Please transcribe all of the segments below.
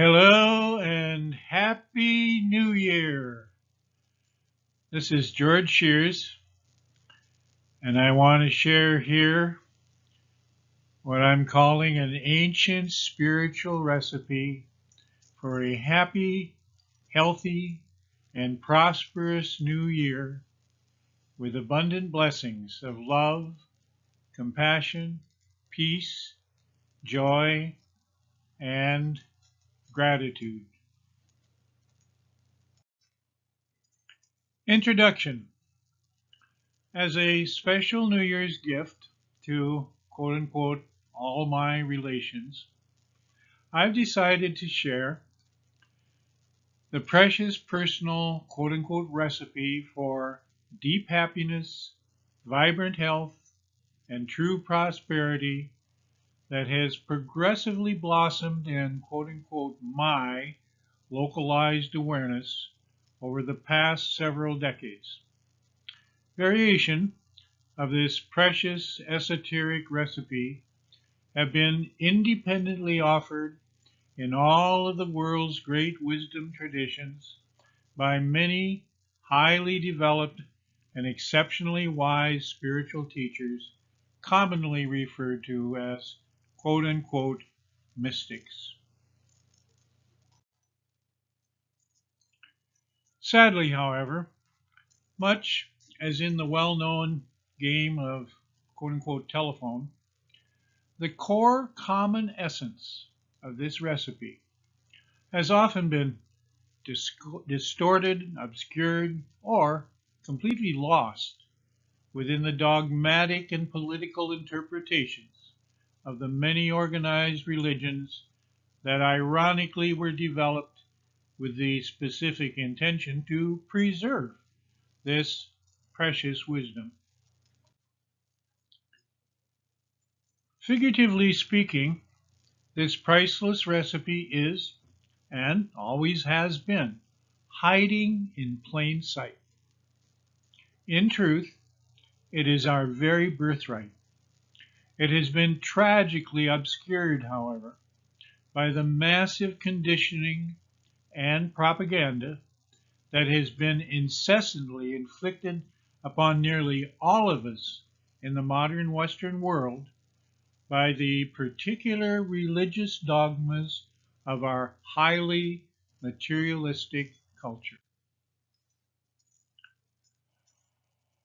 Hello and Happy New Year. This is George Shears, and I want to share here what I'm calling an ancient spiritual recipe for a happy, healthy, and prosperous new year with abundant blessings of love, compassion, peace, joy, and gratitude. Introduction. As a special New Year's gift to quote unquote all my relations, I've decided to share the precious personal quote unquote recipe for deep happiness, vibrant health, and true prosperity that has progressively blossomed in quote unquote my localized awareness over the past several decades. Variation of this precious esoteric recipe have been independently offered in all of the world's great wisdom traditions by many highly developed and exceptionally wise spiritual teachers, commonly referred to as quote unquote mystics. Sadly, however, much as in the well known game of quote unquote telephone, the core common essence of this recipe has often been distorted, obscured, or completely lost within the dogmatic and political interpretations of the many organized religions that ironically were developed with the specific intention to preserve this precious wisdom. Figuratively speaking, this priceless recipe is, and always has been, hiding in plain sight. In truth, it is our very birthright. It has been tragically obscured, however, by the massive conditioning and propaganda that has been incessantly inflicted upon nearly all of us in the modern Western world by the particular religious dogmas of our highly materialistic culture.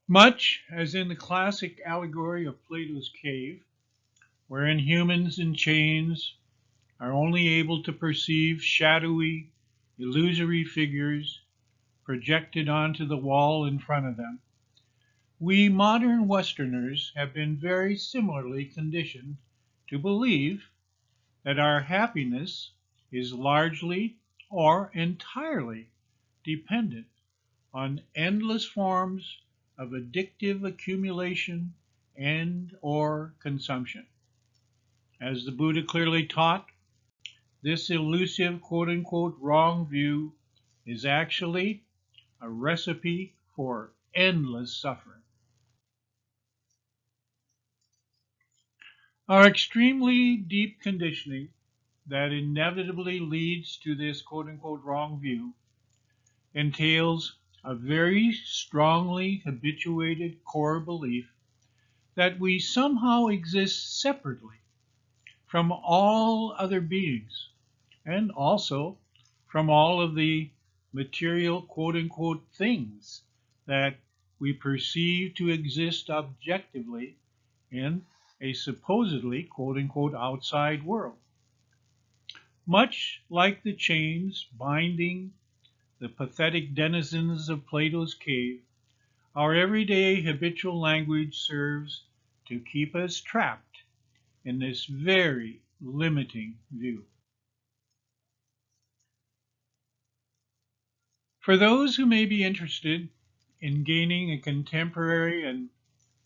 Much as in the classic allegory of Plato's cave, wherein humans in chains are only able to perceive shadowy, illusory figures projected onto the wall in front of them, we modern Westerners have been very similarly conditioned to believe that our happiness is largely or entirely dependent on endless forms of addictive accumulation and or consumption. As the Buddha clearly taught, this elusive quote unquote wrong view is actually a recipe for endless suffering. Our extremely deep conditioning that inevitably leads to this quote unquote wrong view entails a very strongly habituated core belief that we somehow exist separately from all other beings and also from all of the material quote unquote things that we perceive to exist objectively in a supposedly quote unquote outside world. Much like the chains binding the pathetic denizens of Plato's cave, our everyday habitual language serves to keep us trapped in this very limiting view. For those who may be interested in gaining a contemporary and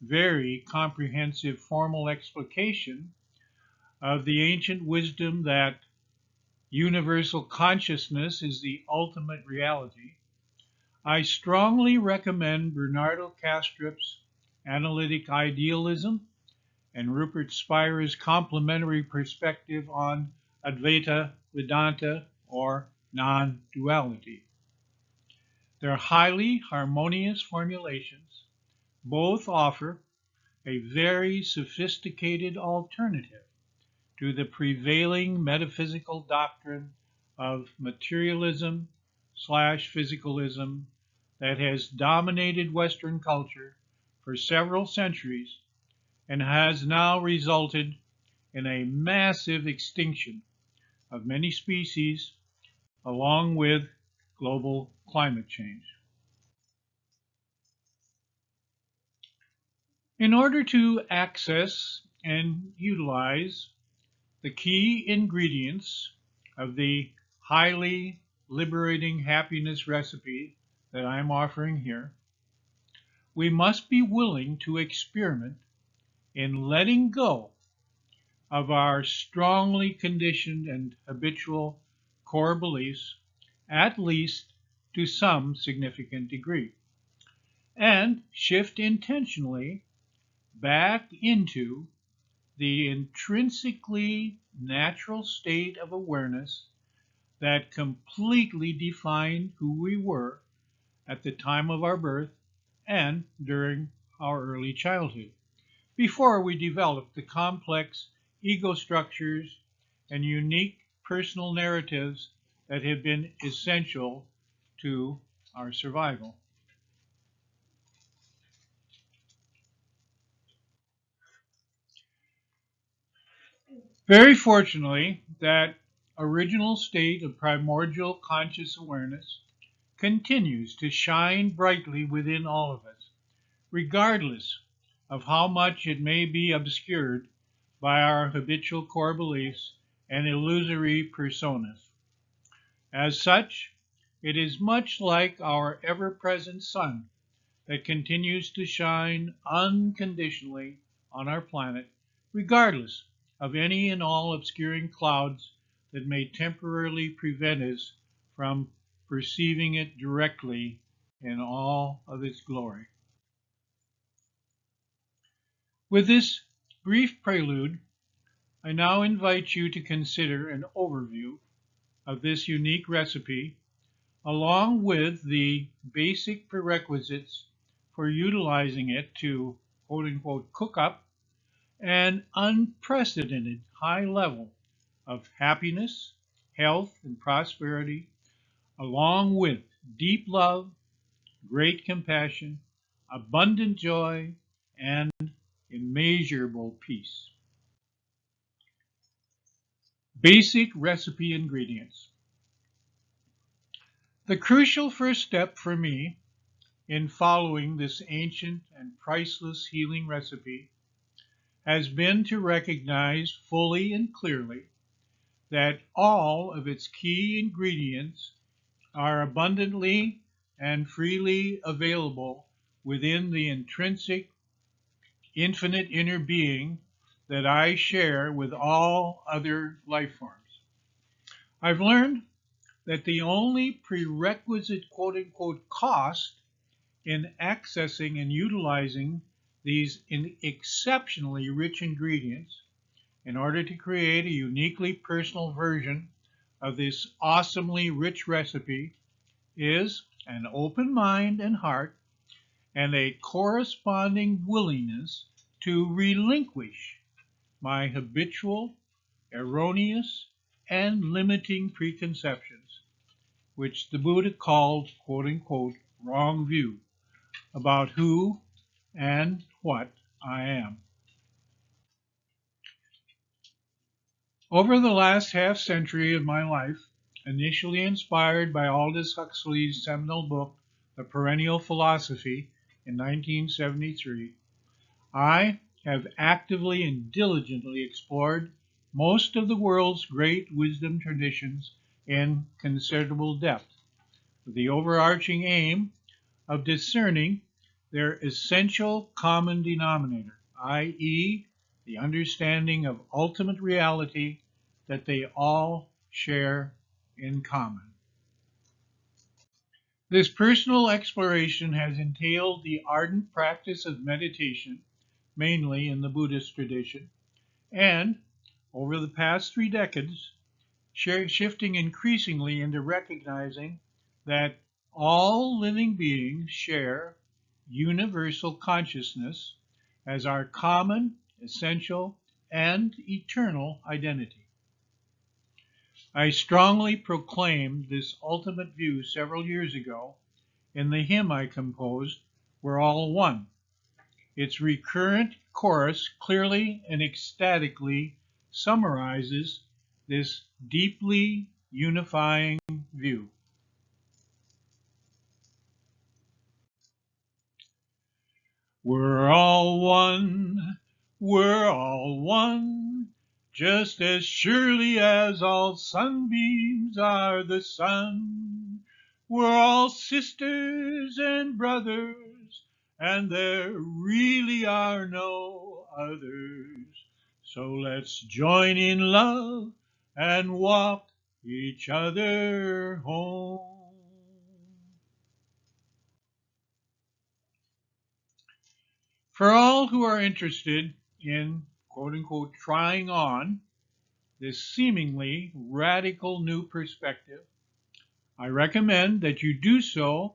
very comprehensive formal explication of the ancient wisdom that universal consciousness is the ultimate reality, I strongly recommend Bernardo Kastrup's Analytic Idealism and Rupert Spira's complementary perspective on Advaita Vedanta or non-duality. They're highly harmonious formulations. Both offer a very sophisticated alternative to the prevailing metaphysical doctrine of materialism slash physicalism that has dominated Western culture for several centuries and has now resulted in a massive extinction of many species along with global climate change. In order to access and utilize the key ingredients of the highly liberating happiness recipe that I'm offering here, we must be willing to experiment in letting go of our strongly conditioned and habitual core beliefs, at least to some significant degree, and shift intentionally back into the intrinsically natural state of awareness that completely defined who we were at the time of our birth and during our early childhood, before we developed the complex ego structures and unique personal narratives that have been essential to our survival. Very fortunately, that original state of primordial conscious awareness continues to shine brightly within all of us, regardless of how much it may be obscured by our habitual core beliefs and illusory personas. As such, it is much like our ever present sun that continues to shine unconditionally on our planet, regardless of any and all obscuring clouds that may temporarily prevent us from perceiving it directly in all of its glory. With this brief prelude, I now invite you to consider an overview of this unique recipe, along with the basic prerequisites for utilizing it to quote unquote cook up an unprecedented high level of happiness, health, and prosperity, along with deep love, great compassion, abundant joy, and immeasurable peace. Basic recipe ingredients. The crucial first step for me in following this ancient and priceless healing recipe has been to recognize fully and clearly that all of its key ingredients are abundantly and freely available within the intrinsic, infinite inner being that I share with all other life forms. I've learned that the only prerequisite quote unquote cost in accessing and utilizing these exceptionally rich ingredients in order to create a uniquely personal version of this awesomely rich recipe is an open mind and heart and a corresponding willingness to relinquish my habitual, erroneous, and limiting preconceptions, which the Buddha called, quote unquote, wrong view about who and what I am. Over the last half century of my life, initially inspired by Aldous Huxley's seminal book, The Perennial Philosophy, in 1973, I have actively and diligently explored most of the world's great wisdom traditions in considerable depth, with the overarching aim of discerning their essential common denominator, i.e., the understanding of ultimate reality that they all share in common. This personal exploration has entailed the ardent practice of meditation, mainly in the Buddhist tradition, and over the past 3 decades, shifting increasingly into recognizing that all living beings share universal consciousness as our common, essential, and eternal identity. I strongly proclaimed this ultimate view several years ago in the hymn I composed, We're All One. Its recurrent chorus clearly and ecstatically summarizes this deeply unifying view. We're all one, we're all one, just as surely as all sunbeams are the sun. We're all sisters and brothers, and there really are no others. So let's join in love and walk each other home. For all who are interested in quote unquote trying on this seemingly radical new perspective, I recommend that you do so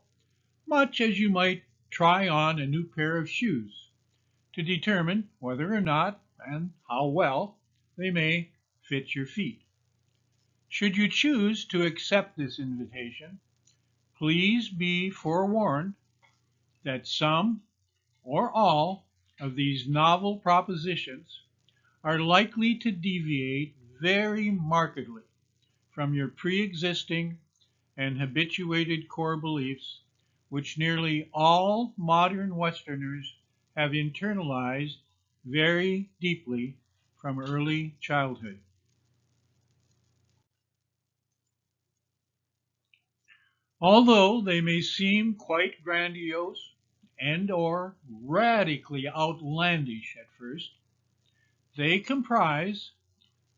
much as you might try on a new pair of shoes to determine whether or not and how well they may fit your feet. Should you choose to accept this invitation, please be forewarned that some or all of these novel propositions are likely to deviate very markedly from your pre-existing and habituated core beliefs, which nearly all modern Westerners have internalized very deeply from early childhood. Although they may seem quite grandiose and or radically outlandish at first, they comprise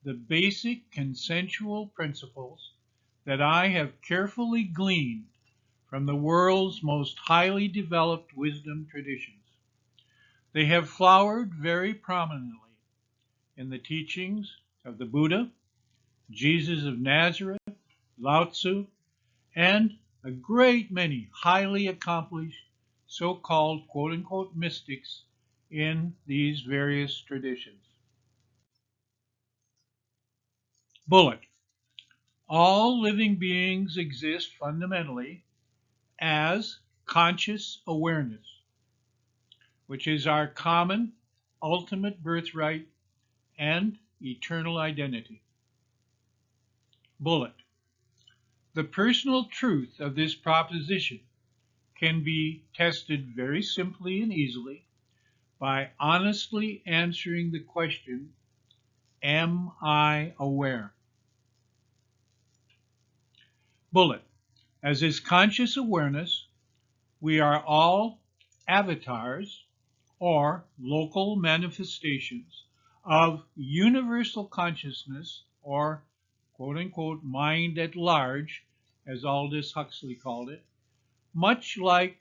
the basic consensual principles that I have carefully gleaned from the world's most highly developed wisdom traditions. They have flowered very prominently in the teachings of the Buddha, Jesus of Nazareth, Lao Tzu, and a great many highly accomplished so-called quote-unquote mystics in these various traditions. Bullet. All living beings exist fundamentally as conscious awareness, which is our common ultimate birthright and eternal identity. Bullet. The personal truth of this proposition can be tested very simply and easily by honestly answering the question, am I aware? Bullet. As is conscious awareness, we are all avatars or local manifestations of universal consciousness or quote unquote mind at large, as Aldous Huxley called it, much like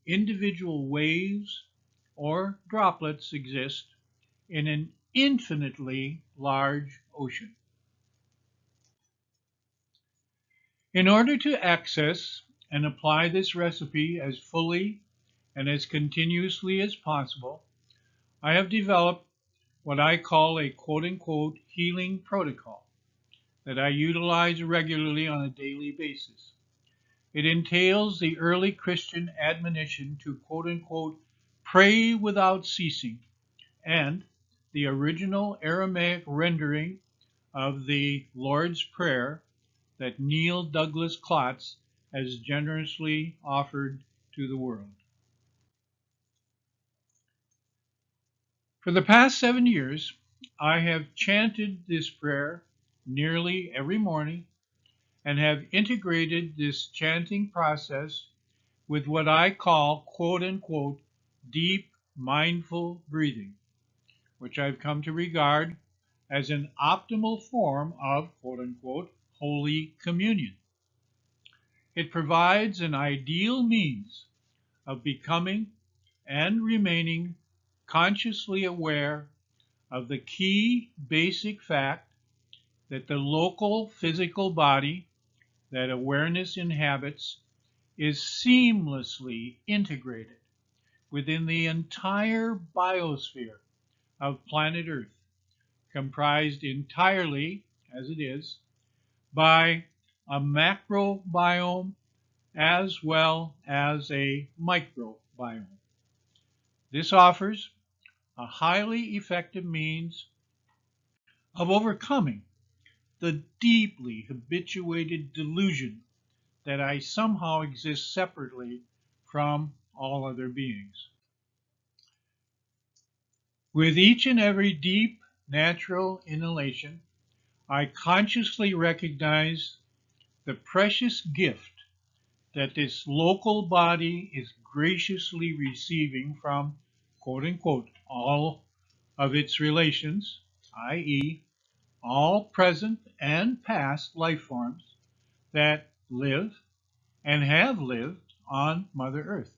individual waves or droplets exist in an infinitely large ocean. In order to access and apply this recipe as fully and as continuously as possible, I have developed what I call a quote unquote healing protocol that I utilize regularly on a daily basis. It entails the early Christian admonition to quote unquote pray without ceasing and the original Aramaic rendering of the Lord's Prayer that Neil Douglas Klotz has generously offered to the world. For the past 7 years, I have chanted this prayer nearly every morning and have integrated this chanting process with what I call quote unquote deep mindful breathing, which I've come to regard as an optimal form of quote unquote Holy Communion. It provides an ideal means of becoming and remaining consciously aware of the key basic fact that the local physical body that awareness inhabits is seamlessly integrated within the entire biosphere of planet Earth, comprised entirely, as it is, by a macrobiome as well as a microbiome. This offers a highly effective means of overcoming the deeply habituated delusion that I somehow exist separately from all other beings. With each and every deep, natural inhalation, I consciously recognize the precious gift that this local body is graciously receiving from, quote unquote, all of its relations, i.e., all present and past life forms that live and have lived on Mother Earth.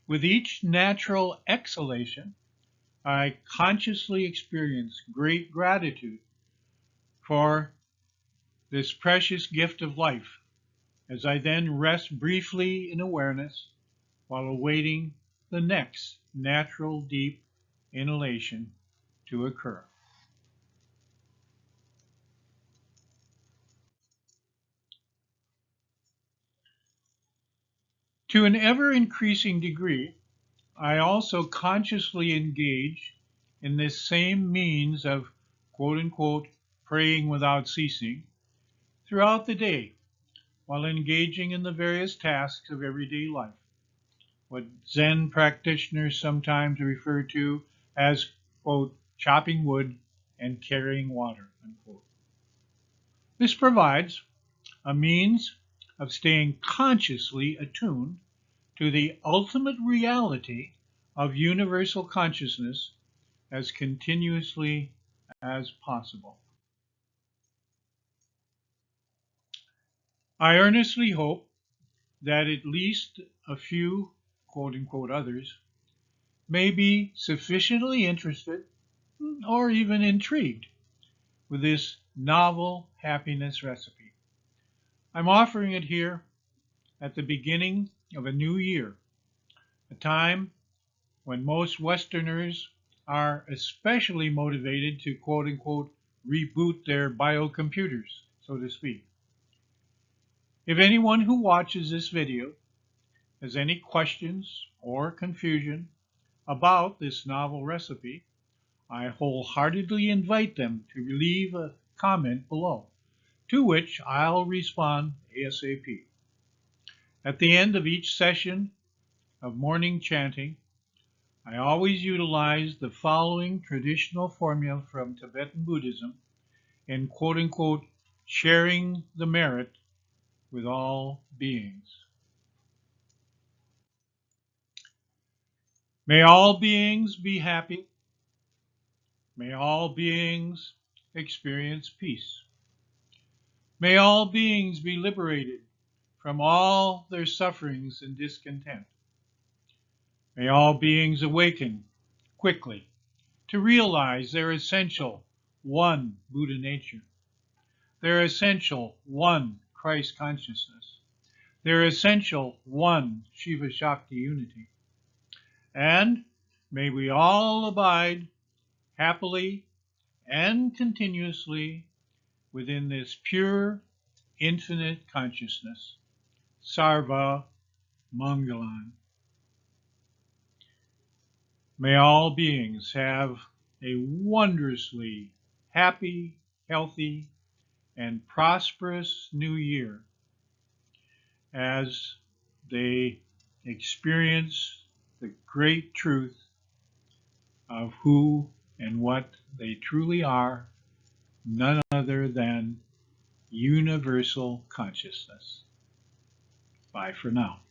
With each natural exhalation, I consciously experience great gratitude for this precious gift of life as I then rest briefly in awareness while awaiting the next natural deep inhalation to occur. To an ever increasing degree, I also consciously engage in this same means of quote unquote praying without ceasing throughout the day while engaging in the various tasks of everyday life, what Zen practitioners sometimes refer to as quote chopping wood and carrying water unquote. This provides a means of staying consciously attuned to the ultimate reality of universal consciousness as continuously as possible. I earnestly hope that at least a few quote unquote others may be sufficiently interested or even intrigued with this novel happiness recipe. I'm offering it here at the beginning of a new year, a time when most Westerners are especially motivated to quote unquote reboot their biocomputers, so to speak. If anyone who watches this video has any questions or confusion about this novel recipe, I wholeheartedly invite them to leave a comment below, to which I'll respond ASAP. At the end of each session of morning chanting, I always utilize the following traditional formula from Tibetan Buddhism in quote unquote sharing the merit with all beings. May all beings be happy. May all beings experience peace. May all beings be liberated from all their sufferings and discontent. May all beings awaken quickly to realize their essential one Buddha nature, their essential one Christ consciousness, their essential one Shiva Shakti unity. And may we all abide happily and continuously within this pure, infinite consciousness. Sarva Mangalan. May all beings have a wondrously happy, healthy, and prosperous new year as they experience the great truth of who and what they truly are, none other than universal consciousness. Bye for now.